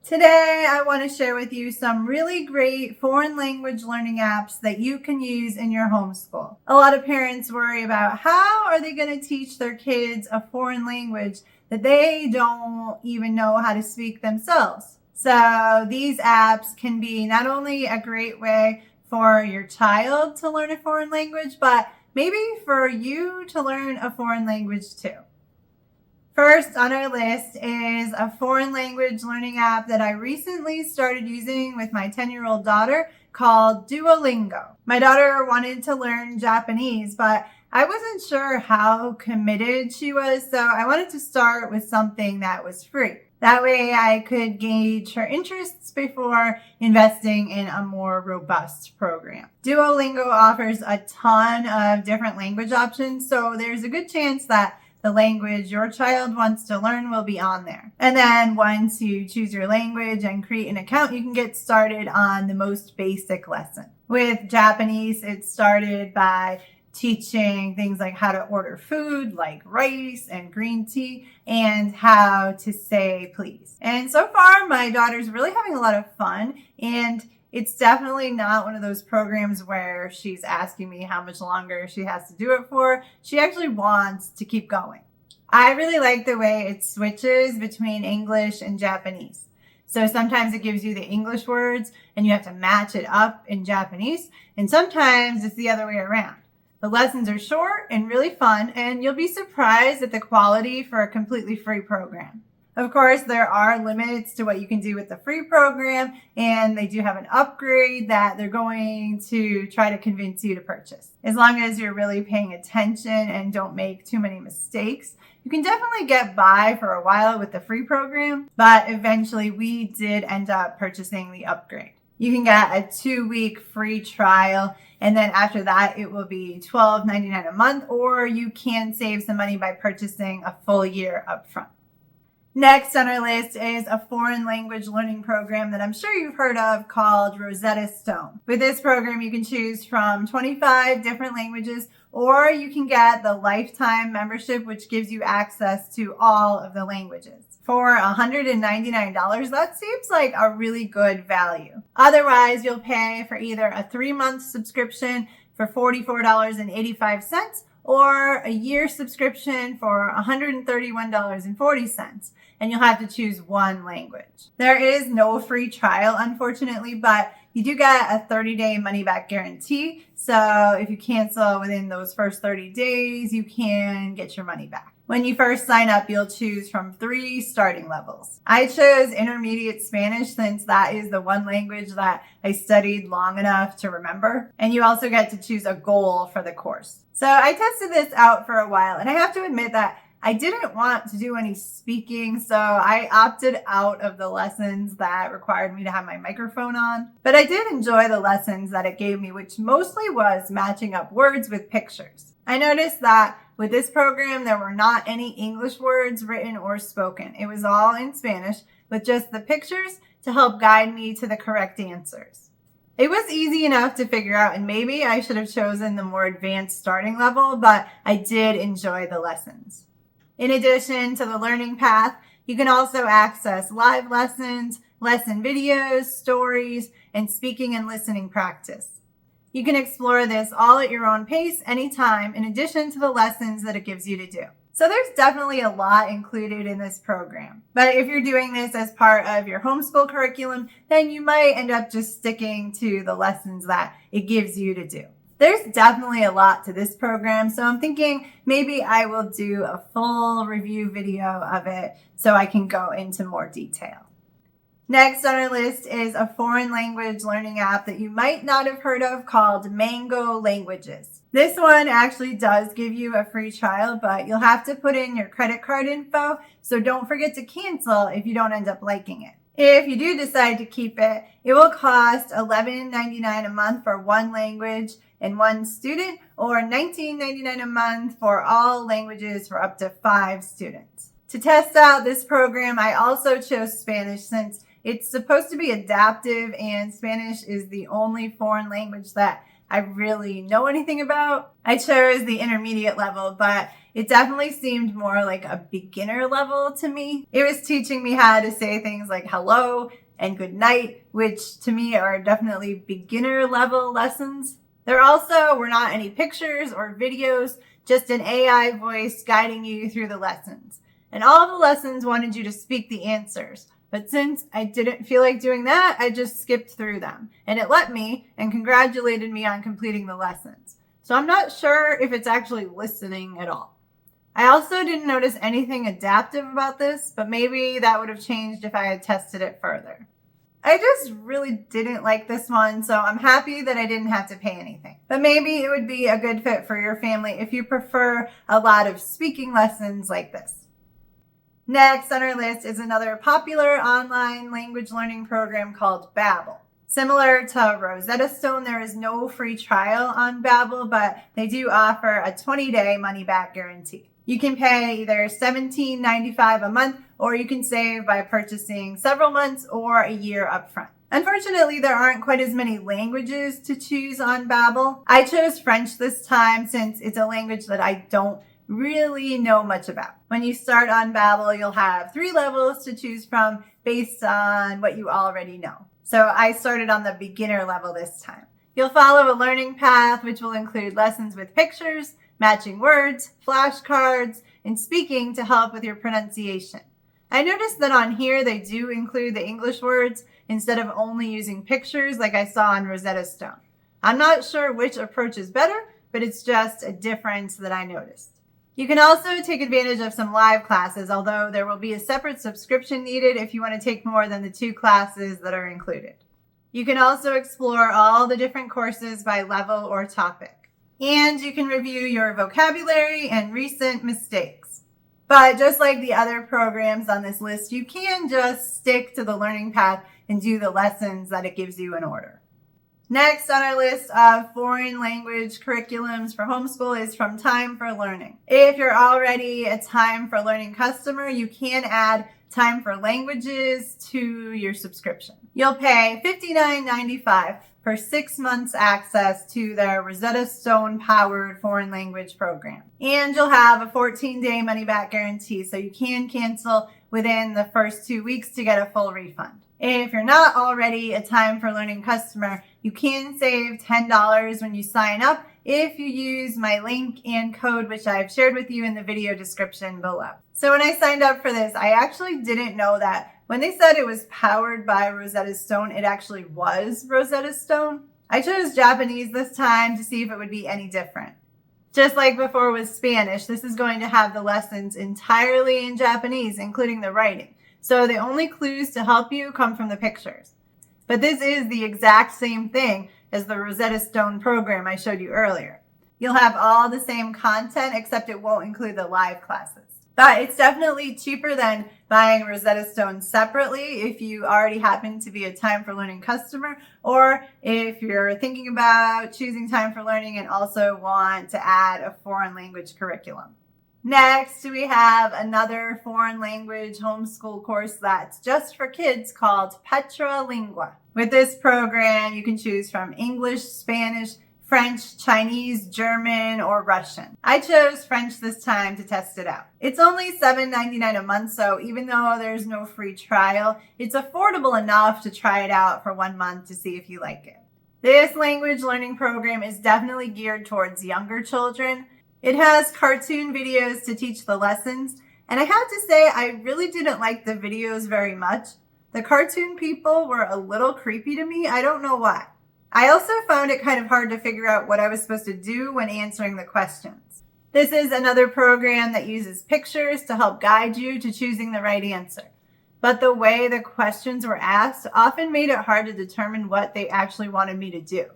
Today, I want to share with you some really great foreign language learning apps that you can use in your homeschool. A lot of parents worry about how are they going to teach their kids a foreign language that they don't even know how to speak themselves. So these apps can be not only a great way for your child to learn a foreign language, but maybe for you to learn a foreign language too. First on our list is a foreign language learning app that I recently started using with my 10-year-old daughter called Duolingo. My daughter wanted to learn Japanese, but I wasn't sure how committed she was, so I wanted to start with something that was free. That way I could gauge her interests before investing in a more robust program. Duolingo offers a ton of different language options, so there's a good chance that the language your child wants to learn will be on there. And then once you choose your language and create an account, you can get started on the most basic lesson. With Japanese, it started by teaching things like how to order food like rice and green tea and how to say please. And so far, my daughter's really having a lot of fun, and it's definitely not one of those programs where she's asking me how much longer she has to do it for. She actually wants to keep going. I really like the way it switches between English and Japanese. So sometimes it gives you the English words and you have to match it up in Japanese. And sometimes it's the other way around. The lessons are short and really fun, and you'll be surprised at the quality for a completely free program. Of course, there are limits to what you can do with the free program, and they do have an upgrade that they're going to try to convince you to purchase. As long as you're really paying attention and don't make too many mistakes, you can definitely get by for a while with the free program, but eventually we did end up purchasing the upgrade. You can get a 2-week free trial, and then after that, it will be $12.99 a month, or you can save some money by purchasing a full year upfront. Next on our list is a foreign language learning program that I'm sure you've heard of called Rosetta Stone. With this program, you can choose from 25 different languages, or you can get the lifetime membership, which gives you access to all of the languages. For $199, that seems like a really good value. Otherwise, you'll pay for either a 3-month subscription for $44.85 or a year subscription for $131.40. And you'll have to choose one language. There is no free trial, unfortunately, but you do get a 30-day money-back guarantee. So if you cancel within those first 30 days, you can get your money back. When you first sign up, you'll choose from 3 starting levels. I chose intermediate Spanish since that is the one language that I studied long enough to remember. And you also get to choose a goal for the course. So I tested this out for a while, and I have to admit that I didn't want to do any speaking, so I opted out of the lessons that required me to have my microphone on. But I did enjoy the lessons that it gave me, which mostly was matching up words with pictures. I noticed that with this program, there were not any English words written or spoken. It was all in Spanish with just the pictures to help guide me to the correct answers. It was easy enough to figure out, and maybe I should have chosen the more advanced starting level, but I did enjoy the lessons. In addition to the learning path, you can also access live lessons, lesson videos, stories, and speaking and listening practice. You can explore this all at your own pace anytime, in addition to the lessons that it gives you to do. So there's definitely a lot included in this program. But if you're doing this as part of your homeschool curriculum, then you might end up just sticking to the lessons that it gives you to do. There's definitely a lot to this program, so I'm thinking maybe I will do a full review video of it so I can go into more detail. Next on our list is a foreign language learning app that you might not have heard of called Mango Languages. This one actually does give you a free trial, but you'll have to put in your credit card info, so don't forget to cancel if you don't end up liking it. If you do decide to keep it, it will cost $11.99 a month for one language and one student, or $19.99 a month for all languages for up to 5 students. To test out this program, I also chose Spanish since it's supposed to be adaptive, and Spanish is the only foreign language that I really know anything about. I chose the intermediate level, but it definitely seemed more like a beginner level to me. It was teaching me how to say things like hello and good night, which to me are definitely beginner level lessons. There also were not any pictures or videos, just an AI voice guiding you through the lessons. And all of the lessons wanted you to speak the answers. But since I didn't feel like doing that, I just skipped through them. And it let me and congratulated me on completing the lessons. So I'm not sure if it's actually listening at all. I also didn't notice anything adaptive about this, but maybe that would have changed if I had tested it further. I just really didn't like this one, so I'm happy that I didn't have to pay anything. But maybe it would be a good fit for your family if you prefer a lot of speaking lessons like this. Next on our list is another popular online language learning program called Babbel. Similar to Rosetta Stone, there is no free trial on Babbel, but they do offer a 20-day money-back guarantee. You can pay either $17.95 a month, or you can save by purchasing several months or a year upfront. Unfortunately, there aren't quite as many languages to choose on Babbel. I chose French this time since it's a language that I don't really know much about. When you start on Babbel, you'll have 3 levels to choose from based on what you already know. So I started on the beginner level this time. You'll follow a learning path, which will include lessons with pictures, matching words, flashcards, and speaking to help with your pronunciation. I noticed that on here they do include the English words instead of only using pictures like I saw on Rosetta Stone. I'm not sure which approach is better, but it's just a difference that I noticed. You can also take advantage of some live classes, although there will be a separate subscription needed if you want to take more than the 2 classes that are included. You can also explore all the different courses by level or topic. And you can review your vocabulary and recent mistakes. But just like the other programs on this list, you can just stick to the learning path and do the lessons that it gives you in order. Next on our list of foreign language curriculums for homeschool is from Time for Learning. If you're already a Time for Learning customer, you can add Time for Languages to your subscription. You'll pay $59.95 for 6 months access to their Rosetta Stone powered foreign language program. And you'll have a 14-day money-back guarantee, so you can cancel within the first 2 weeks to get a full refund. If you're not already a Time for Learning customer, you can save $10 when you sign up if you use my link and code, which I've shared with you in the video description below. So when I signed up for this, I actually didn't know that when they said it was powered by Rosetta Stone, it actually was Rosetta Stone. I chose Japanese this time to see if it would be any different. Just like before with Spanish, this is going to have the lessons entirely in Japanese, including the writing. So the only clues to help you come from the pictures. But this is the exact same thing as the Rosetta Stone program I showed you earlier. You'll have all the same content, except it won't include the live classes. But it's definitely cheaper than buying Rosetta Stone separately if you already happen to be a Time for Learning customer, or if you're thinking about choosing Time for Learning and also want to add a foreign language curriculum. Next, we have another foreign language homeschool course that's just for kids called Petra Lingua. With this program, you can choose from English, Spanish, French, Chinese, German, or Russian. I chose French this time to test it out. It's only $7.99 a month, so even though there's no free trial, it's affordable enough to try it out for 1 month to see if you like it. This language learning program is definitely geared towards younger children. It has cartoon videos to teach the lessons, and I have to say I really didn't like the videos very much. The cartoon people were a little creepy to me. I don't know why. I also found it kind of hard to figure out what I was supposed to do when answering the questions. This is another program that uses pictures to help guide you to choosing the right answer. But the way the questions were asked often made it hard to determine what they actually wanted me to do.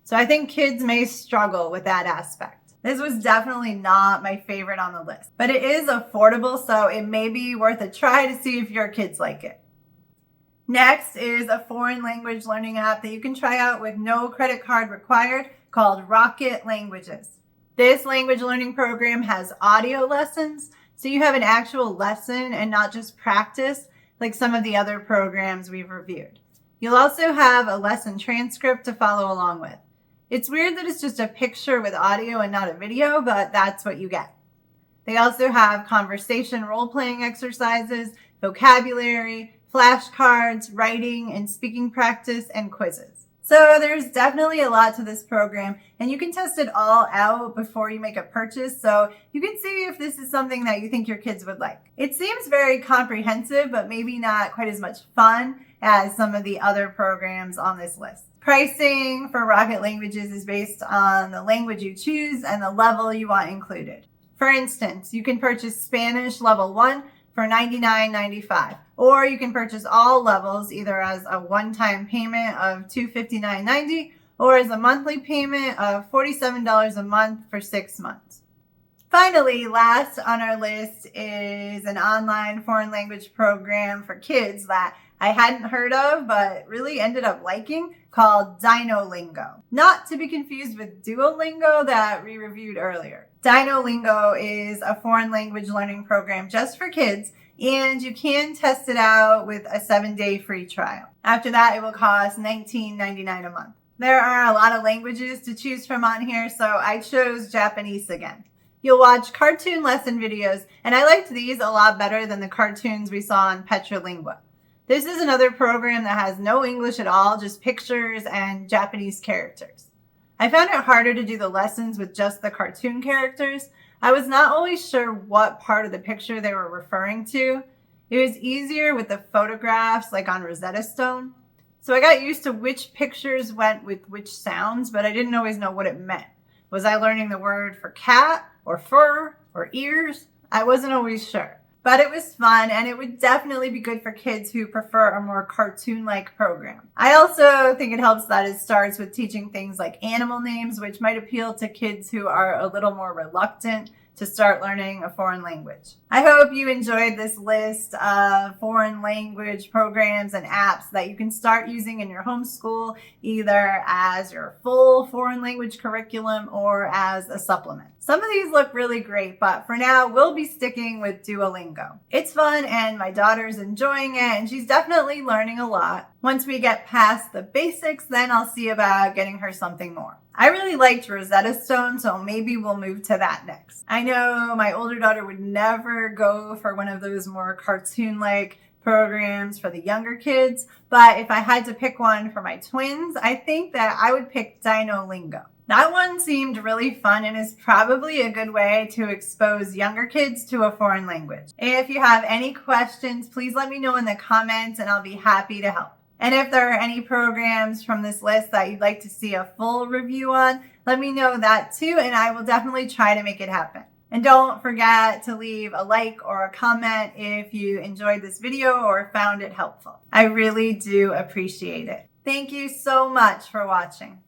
So I think kids may struggle with that aspect. This was definitely not my favorite on the list, but it is affordable, so it may be worth a try to see if your kids like it. Next is a foreign language learning app that you can try out with no credit card required called Rocket Languages. This language learning program has audio lessons, so you have an actual lesson and not just practice like some of the other programs we've reviewed. You'll also have a lesson transcript to follow along with. It's weird that it's just a picture with audio and not a video, but that's what you get. They also have conversation role-playing exercises, vocabulary, flashcards, writing and speaking practice, and quizzes. So there's definitely a lot to this program, and you can test it all out before you make a purchase, so you can see if this is something that you think your kids would like. It seems very comprehensive, but maybe not quite as much fun as some of the other programs on this list. Pricing for Rocket Languages is based on the language you choose and the level you want included. For instance, you can purchase Spanish Level 1 for $99.95, or you can purchase all levels either as a one-time payment of $259.90 or as a monthly payment of $47 a month for 6 months. Finally, last on our list is an online foreign language program for kids that I hadn't heard of but really ended up liking, called Dinolingo. Not to be confused with Duolingo that we reviewed earlier. Dinolingo is a foreign language learning program just for kids, and you can test it out with a 7-day free trial. After that, it will cost $19.99 a month. There are a lot of languages to choose from on here, so I chose Japanese again. You'll watch cartoon lesson videos, and I liked these a lot better than the cartoons we saw on Petrolingua. This is another program that has no English at all, just pictures and Japanese characters. I found it harder to do the lessons with just the cartoon characters. I was not always sure what part of the picture they were referring to. It was easier with the photographs, like on Rosetta Stone. So I got used to which pictures went with which sounds, but I didn't always know what it meant. Was I learning the word for cat or fur or ears? I wasn't always sure. But it was fun, and it would definitely be good for kids who prefer a more cartoon-like program. I also think it helps that it starts with teaching things like animal names, which might appeal to kids who are a little more reluctant to start learning a foreign language. I hope you enjoyed this list of foreign language programs and apps that you can start using in your homeschool, either as your full foreign language curriculum or as a supplement. Some of these look really great, but for now, we'll be sticking with Duolingo. It's fun, and my daughter's enjoying it, and she's definitely learning a lot. Once we get past the basics, then I'll see about getting her something more. I really liked Rosetta Stone, so maybe we'll move to that next. I know my older daughter would never go for one of those more cartoon-like programs for the younger kids, but if I had to pick one for my twins, I think that I would pick Dinolingo. That one seemed really fun and is probably a good way to expose younger kids to a foreign language. If you have any questions, please let me know in the comments and I'll be happy to help. And if there are any programs from this list that you'd like to see a full review on, let me know that too, and I will definitely try to make it happen. And don't forget to leave a like or a comment if you enjoyed this video or found it helpful. I really do appreciate it. Thank you so much for watching.